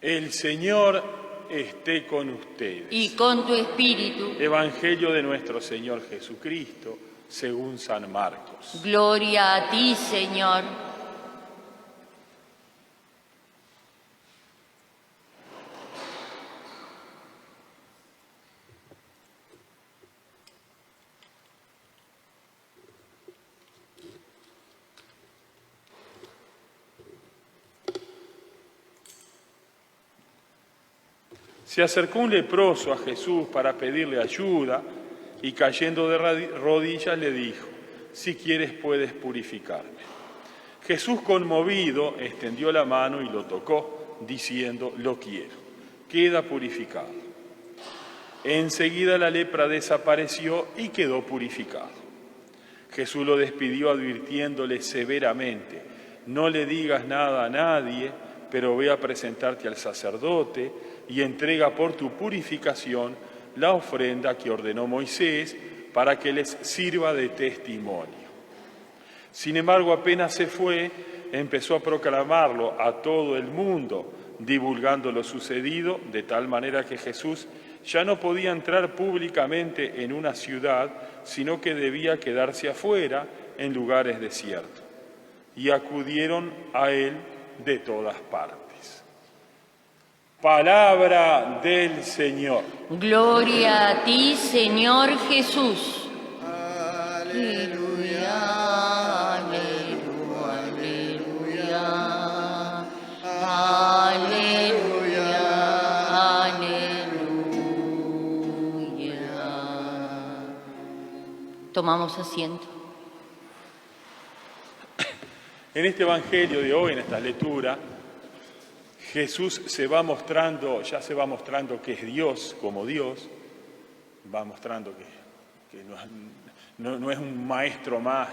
El Señor esté con ustedes. Y con tu espíritu. Evangelio de nuestro Señor Jesucristo, según San Marcos. Gloria a ti, Señor. Se acercó un leproso a Jesús para pedirle ayuda y cayendo de rodillas le dijo: si quieres puedes purificarme. Jesús, conmovido, extendió la mano y lo tocó, diciendo: lo quiero, queda purificado. Enseguida la lepra desapareció y quedó purificado. Jesús lo despidió advirtiéndole severamente: no le digas nada a nadie, pero ve a presentarte al sacerdote y entrega por tu purificación la ofrenda que ordenó Moisés para que les sirva de testimonio. Sin embargo, apenas se fue, empezó a proclamarlo a todo el mundo, divulgando lo sucedido, de tal manera que Jesús ya no podía entrar públicamente en una ciudad, sino que debía quedarse afuera en lugares desiertos. Y acudieron a él de todas partes. Palabra del Señor. Gloria a ti, Señor Jesús. Aleluya, aleluya, aleluya, aleluya, aleluya. Tomamos asiento. En este Evangelio de hoy, en esta lectura, Jesús ya se va mostrando que es Dios como Dios, va mostrando que no es un maestro más.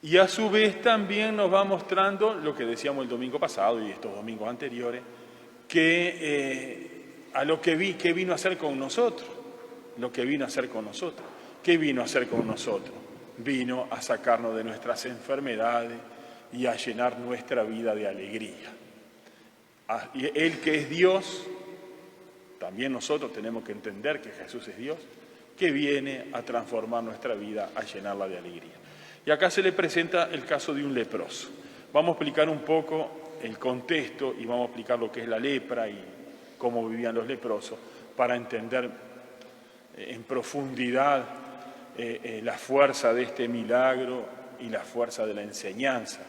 Y a su vez también nos va mostrando lo que decíamos el domingo pasado y estos domingos anteriores, que que vino a hacer con nosotros, lo que vino a hacer con nosotros. ¿Qué vino a hacer con nosotros? Vino a sacarnos de nuestras enfermedades y a llenar nuestra vida de alegría. Y Él, que es Dios, también nosotros tenemos que entender que Jesús es Dios, que viene a transformar nuestra vida, a llenarla de alegría. Y acá se le presenta el caso de un leproso. Vamos a explicar un poco el contexto y vamos a explicar lo que es la lepra y cómo vivían los leprosos para entender en profundidad la fuerza de este milagro y la fuerza de la enseñanza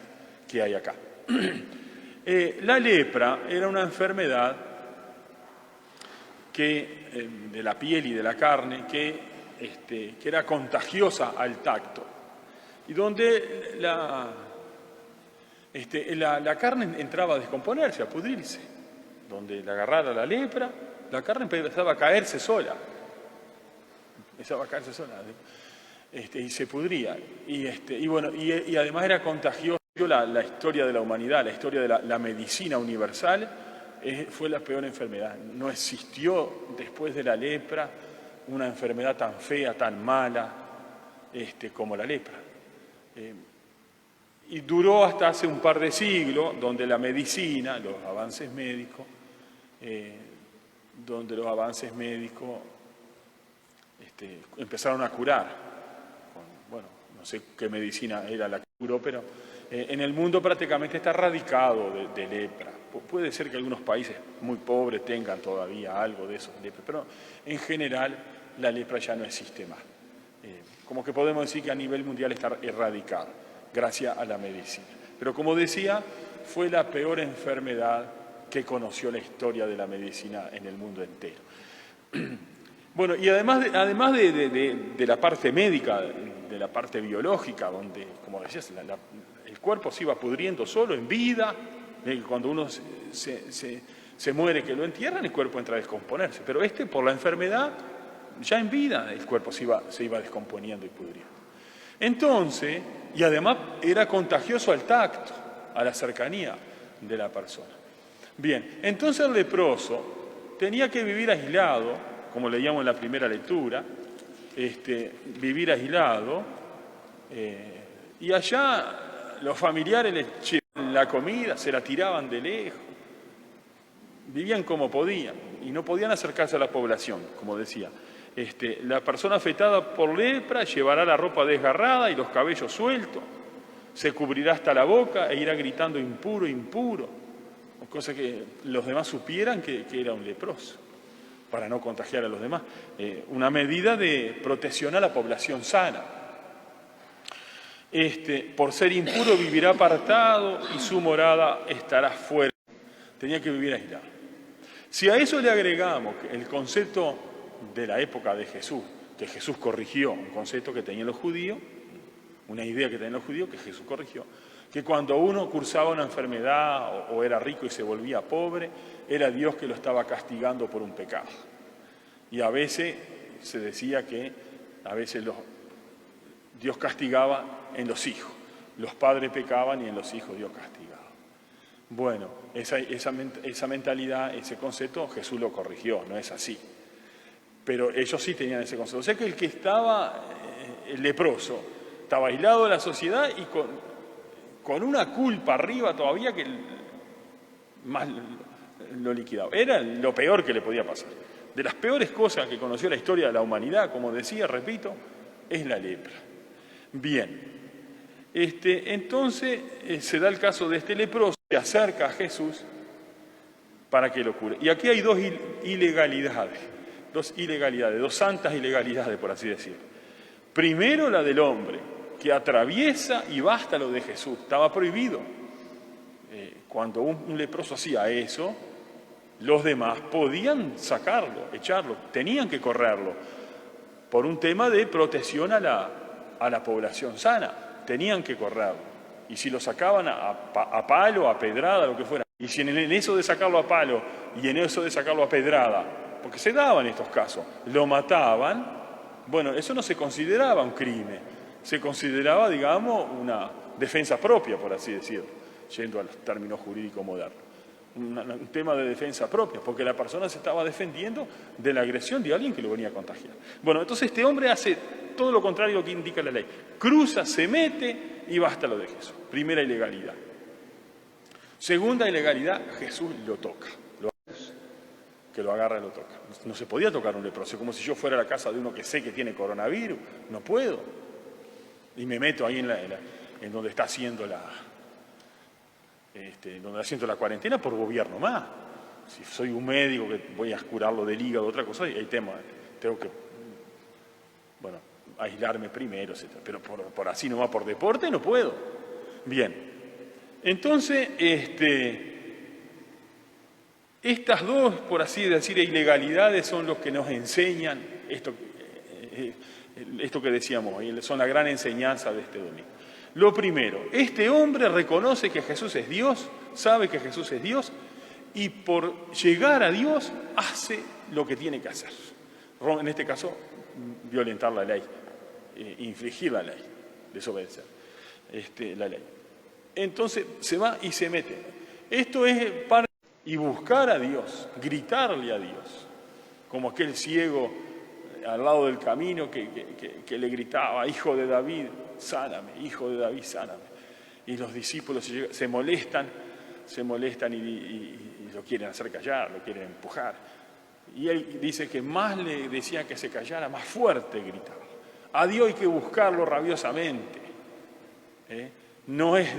que hay acá. La lepra era una enfermedad de la piel y de la carne que era contagiosa al tacto y donde la carne entraba a descomponerse, a pudrirse. Donde le agarrara la lepra, la carne empezaba a caerse sola. Y se pudría. Y además era contagioso. La historia de la humanidad, la historia de la medicina universal, fue la peor enfermedad. No existió después de la lepra una enfermedad tan fea, tan mala, como la lepra. Y duró hasta hace un par de siglos, donde la medicina, los avances médicos, empezaron a curar. No sé qué medicina era la que curó, pero en el mundo prácticamente está erradicado de lepra. Puede ser que algunos países muy pobres tengan todavía algo de eso, pero en general la lepra ya no existe más. Como que podemos decir que a nivel mundial está erradicada, gracias a la medicina. Pero como decía, fue la peor enfermedad que conoció la historia de la medicina en el mundo entero. Bueno, y además de la parte médica, de la parte biológica, donde, como decías, el cuerpo se iba pudriendo solo en vida, cuando uno se muere, que lo entierran, el cuerpo entra a descomponerse. Pero por la enfermedad, ya en vida, el cuerpo se iba descomponiendo y pudriendo. Entonces, y además era contagioso al tacto, a la cercanía de la persona. Bien, entonces el leproso tenía que vivir aislado, como leíamos en la primera lectura, vivir aislado, y allá los familiares les llevaban la comida, se la tiraban de lejos. Vivían como podían y no podían acercarse a la población, como decía. La persona afectada por lepra llevará la ropa desgarrada y los cabellos sueltos, se cubrirá hasta la boca e irá gritando impuro, impuro, cosa que los demás supieran que era un leproso, para no contagiar a los demás. Una medida de protección a la población sana. Por ser impuro vivirá apartado y su morada estará fuera. Tenía que vivir aislado. Si a eso le agregamos el concepto de la época de Jesús, que Jesús corrigió, un concepto que tenían los judíos, una idea que tenían los judíos que Jesús corrigió, que cuando uno cursaba una enfermedad o era rico y se volvía pobre, era Dios que lo estaba castigando por un pecado. Y a veces se decía que a veces Dios castigaba en los hijos. Los padres pecaban y en los hijos Dios castigaba. Bueno, esa mentalidad, ese concepto, Jesús lo corrigió, no es así. Pero ellos sí tenían ese concepto. O sea que el que estaba leproso, estaba aislado de la sociedad y con una culpa arriba todavía que más lo liquidaba. Era lo peor que le podía pasar. De las peores cosas que conoció la historia de la humanidad, como decía, repito, es la lepra. Bien, entonces se da el caso de este leproso, se acerca a Jesús para que lo cure. Y aquí hay dos ilegalidades, dos santas ilegalidades, por así decirlo. Primero, la del hombre, que atraviesa y basta lo de Jesús. Estaba prohibido. Cuando un leproso hacía eso, los demás podían sacarlo, echarlo, tenían que correrlo, por un tema de protección a la población sana, tenían que correrlo. Y si lo sacaban a palo, a pedrada, lo que fuera, y si en eso de sacarlo a palo y en eso de sacarlo a pedrada, porque se daban estos casos, lo mataban, bueno, eso no se consideraba un crimen, se consideraba, digamos, una defensa propia, por así decirlo, yendo a los términos jurídicos modernos. Un tema de defensa propia, porque la persona se estaba defendiendo de la agresión de alguien que lo venía a contagiar. Bueno, entonces este hombre hace todo lo contrario a lo que indica la ley. Cruza, se mete y basta lo de Jesús. Primera ilegalidad. Segunda ilegalidad, Jesús lo toca. Que lo agarra y lo toca. No se podía tocar un leproso, como si yo fuera a la casa de uno que sé que tiene coronavirus. No puedo. Y me meto ahí en donde está haciendo la cuarentena por gobierno más. Si soy un médico que voy a curarlo del hígado, otra cosa, hay tema, tengo que, aislarme primero, etc. Pero por así nomás, por deporte, no puedo. Bien, entonces, estas dos, por así decir, ilegalidades son los que nos enseñan esto que decíamos, son la gran enseñanza de este domingo. Lo primero, este hombre reconoce que Jesús es Dios, sabe que Jesús es Dios, y por llegar a Dios hace lo que tiene que hacer. En este caso, violentar la ley, infringir la ley, desobedecer la ley. Entonces se va y se mete. Esto es para y buscar a Dios, gritarle a Dios, como aquel ciego al lado del camino que le gritaba, hijo de David, sáname, hijo de David, sáname. Y los discípulos se molestan y lo quieren hacer callar, lo quieren empujar. Y él dice que más le decía que se callara, más fuerte gritaba. A Dios hay que buscarlo rabiosamente. No es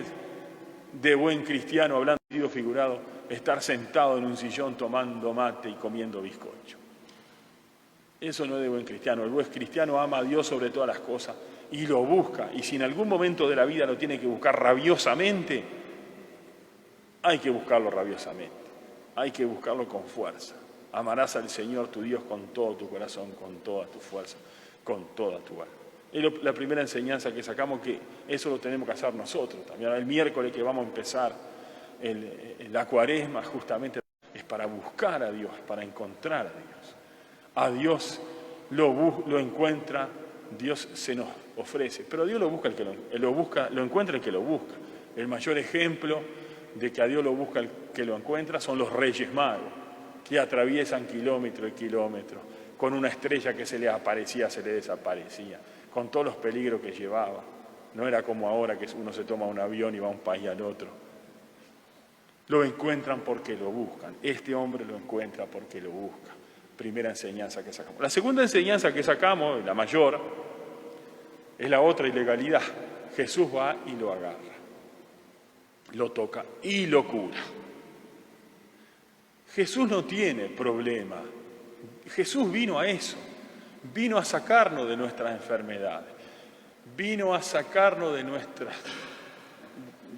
de buen cristiano, hablando de sentido figurado, estar sentado en un sillón tomando mate y comiendo bizcocho. Eso no es de buen cristiano. El buen cristiano ama a Dios sobre todas las cosas y lo busca. Y si en algún momento de la vida lo tiene que buscar rabiosamente, hay que buscarlo rabiosamente. Hay que buscarlo con fuerza. Amarás al Señor tu Dios con todo tu corazón, con toda tu fuerza, con toda tu alma. Es la primera enseñanza que sacamos, que eso lo tenemos que hacer nosotros también. El miércoles que vamos a empezar la cuaresma justamente es para buscar a Dios, para encontrar a Dios. A Dios lo encuentra, Dios se nos ofrece, pero Dios lo busca lo encuentra el que lo busca. El mayor ejemplo de que a Dios lo busca el que lo encuentra son los Reyes Magos, que atraviesan kilómetro y kilómetro, con una estrella que se les aparecía, se les desaparecía, con todos los peligros que llevaba. No era como ahora que uno se toma un avión y va a un país al otro. Lo encuentran porque lo buscan. Este hombre lo encuentra porque lo busca. Primera enseñanza que sacamos. La segunda enseñanza que sacamos, la mayor, es la otra ilegalidad. Jesús va y lo agarra, lo toca y lo cura. Jesús no tiene problema. Jesús vino a eso. Vino a sacarnos de nuestras enfermedades. Vino a sacarnos de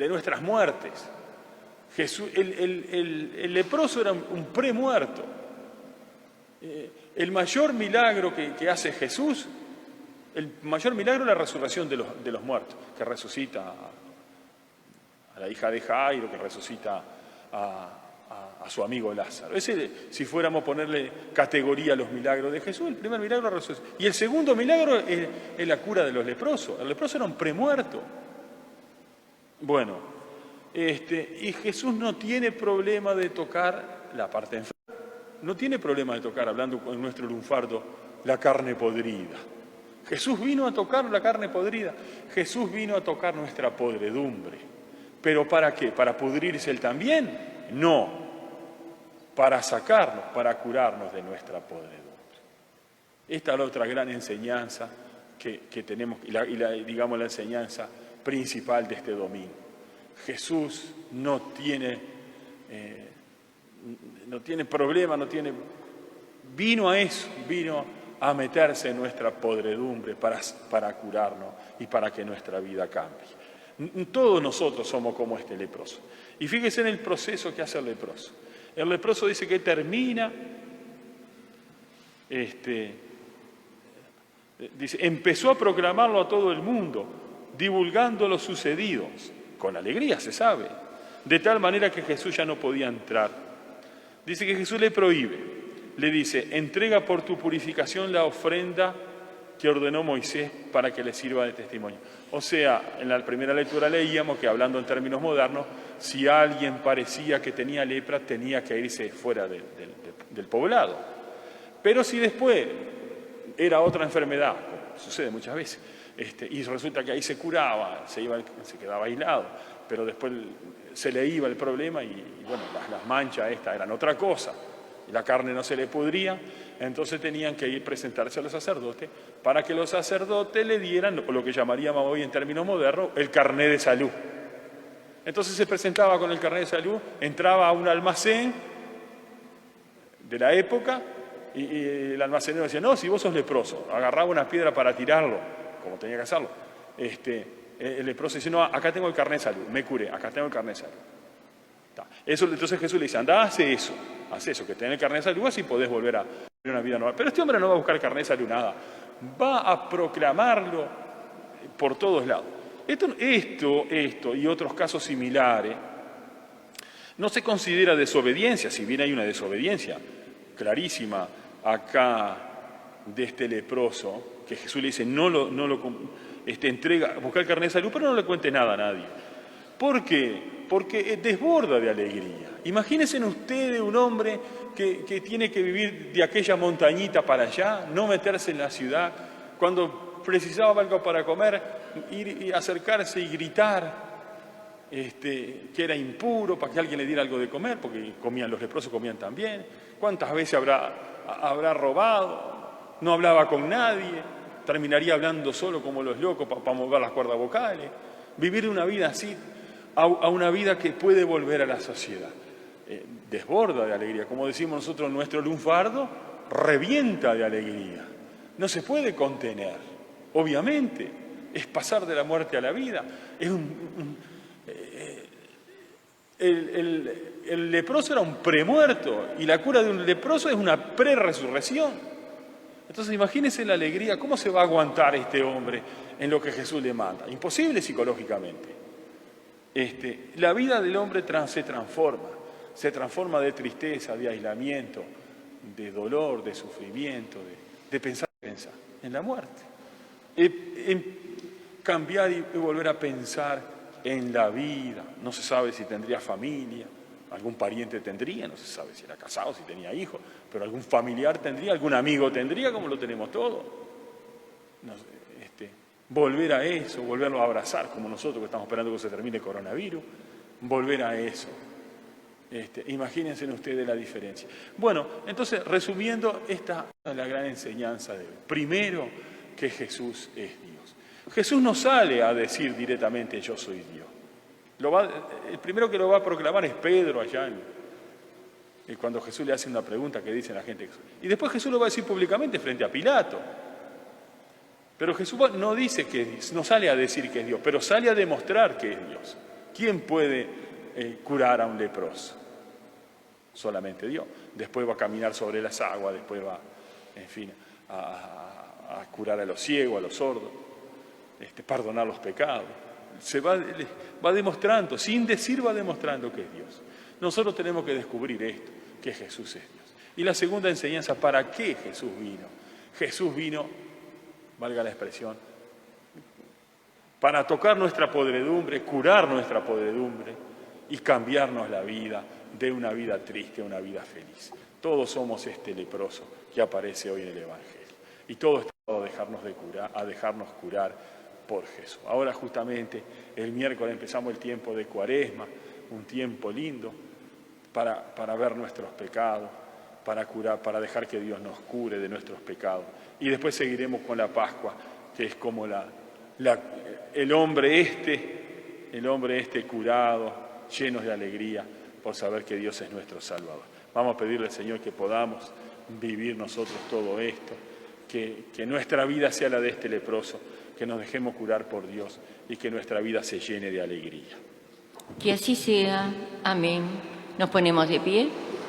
nuestras muertes. Jesús, el leproso era un premuerto. El mayor milagro que hace Jesús, el mayor milagro es la resurrección de los muertos, que resucita a la hija de Jairo, que resucita a su amigo Lázaro. Ese, si fuéramos a ponerle categoría a los milagros de Jesús, el primer milagro es la resurrección. Y el segundo milagro es la cura de los leprosos. El leproso era un premuerto. Bueno, y Jesús no tiene problema de tocar la parte enferma. No tiene problema de tocar, hablando con nuestro lunfardo, la carne podrida. Jesús vino a tocar la carne podrida. Jesús vino a tocar nuestra podredumbre. ¿Pero para qué? ¿Para pudrirse él también? No. Para sacarnos, para curarnos de nuestra podredumbre. Esta es la otra gran enseñanza que tenemos, digamos la enseñanza principal de este domingo. Jesús no tiene problema, vino a eso, vino a meterse en nuestra podredumbre para curarnos y para que nuestra vida cambie. Todos nosotros somos como este leproso. Y fíjese en el proceso que hace el leproso. El leproso dice que termina, dice, empezó a proclamarlo a todo el mundo, divulgando los sucedidos, con alegría se sabe, de tal manera que Jesús ya no podía entrar. Dice que Jesús le prohíbe, le dice, entrega por tu purificación la ofrenda que ordenó Moisés para que le sirva de testimonio. O sea, en la primera lectura leíamos que, hablando en términos modernos, si alguien parecía que tenía lepra, tenía que irse fuera del poblado. Pero si después era otra enfermedad, como sucede muchas veces, y resulta que ahí se curaba, se quedaba aislado, pero después se le iba el problema y bueno, las manchas estas eran otra cosa, y la carne no se le pudría, entonces tenían que ir a presentarse a los sacerdotes para que los sacerdotes le dieran lo que llamaríamos hoy en términos modernos el carné de salud. Entonces se presentaba con el carné de salud, entraba a un almacén de la época y el almacenero decía, no, si vos sos leproso, agarraba una piedra para tirarlo, como tenía que hacerlo. El leproso dice, no, acá tengo el carné de salud, me curé, acá tengo el carné de salud. Entonces Jesús le dice, andá, haz eso, que tenés el carné de salud, así podés volver a vivir una vida normal. Pero este hombre no va a buscar el carné de salud, nada. Va a proclamarlo por todos lados. Esto y otros casos similares no se considera desobediencia, si bien hay una desobediencia clarísima acá de este leproso, que Jesús le dice, entrega, busca el carné de salud, pero no le cuente nada a nadie. ¿Por qué? Porque desborda de alegría. Imagínense ustedes un hombre que tiene que vivir de aquella montañita para allá, no meterse en la ciudad, cuando precisaba algo para comer, ir y acercarse y gritar que era impuro para que alguien le diera algo de comer, porque los leprosos comían también. ¿Cuántas veces habrá robado? No hablaba con nadie, terminaría hablando solo como los locos para mover las cuerdas vocales. Vivir una vida así, a una vida que puede volver a la sociedad. Desborda de alegría, como decimos nosotros, nuestro lunfardo revienta de alegría. No se puede contener, obviamente, es pasar de la muerte a la vida. El leproso era un premuerto y la cura de un leproso es una pre-resurrección. Entonces imagínense la alegría, ¿cómo se va a aguantar este hombre en lo que Jesús le manda? Imposible psicológicamente. La vida del hombre se transforma de tristeza, de aislamiento, de dolor, de sufrimiento, de pensar en la muerte. En cambiar y volver a pensar en la vida. No se sabe si tendría familia, algún pariente tendría, no se sabe si era casado, si tenía hijos, pero algún familiar tendría, algún amigo tendría, como lo tenemos todos. No sé, Volver a eso, volverlo a abrazar, como nosotros que estamos esperando que se termine el coronavirus, volver a eso. Imagínense ustedes la diferencia. Bueno, entonces, resumiendo, esta es la gran enseñanza de hoy. Primero, que Jesús es Dios. Jesús no sale a decir directamente yo soy Dios. El primero que lo va a proclamar es Pedro allá cuando Jesús le hace una pregunta que dice la gente. Y después Jesús lo va a decir públicamente frente a Pilato. Pero Jesús no dice que es Dios, no sale a decir que es Dios, pero sale a demostrar que es Dios. ¿Quién puede curar a un leproso? Solamente Dios. Después va a caminar sobre las aguas, después va, en fin, a curar a los ciegos, a los sordos, perdonar los pecados. Se va demostrando, sin decir va demostrando que es Dios. Nosotros tenemos que descubrir esto, que Jesús es Dios. Y la segunda enseñanza, ¿para qué Jesús vino? Jesús vino, valga la expresión, para tocar nuestra podredumbre, curar nuestra podredumbre y cambiarnos la vida de una vida triste a una vida feliz. Todos somos este leproso que aparece hoy en el Evangelio. Y todo está a dejarnos curar por Jesús. Ahora justamente el miércoles empezamos el tiempo de Cuaresma, un tiempo lindo para ver nuestros pecados, para curar, para dejar que Dios nos cure de nuestros pecados. Y después seguiremos con la Pascua, que es como el hombre curado, llenos de alegría por saber que Dios es nuestro Salvador. Vamos a pedirle al Señor que podamos vivir nosotros todo esto, que nuestra vida sea la de este leproso, que nos dejemos curar por Dios y que nuestra vida se llene de alegría. Que así sea. Amén. Nos ponemos de pie.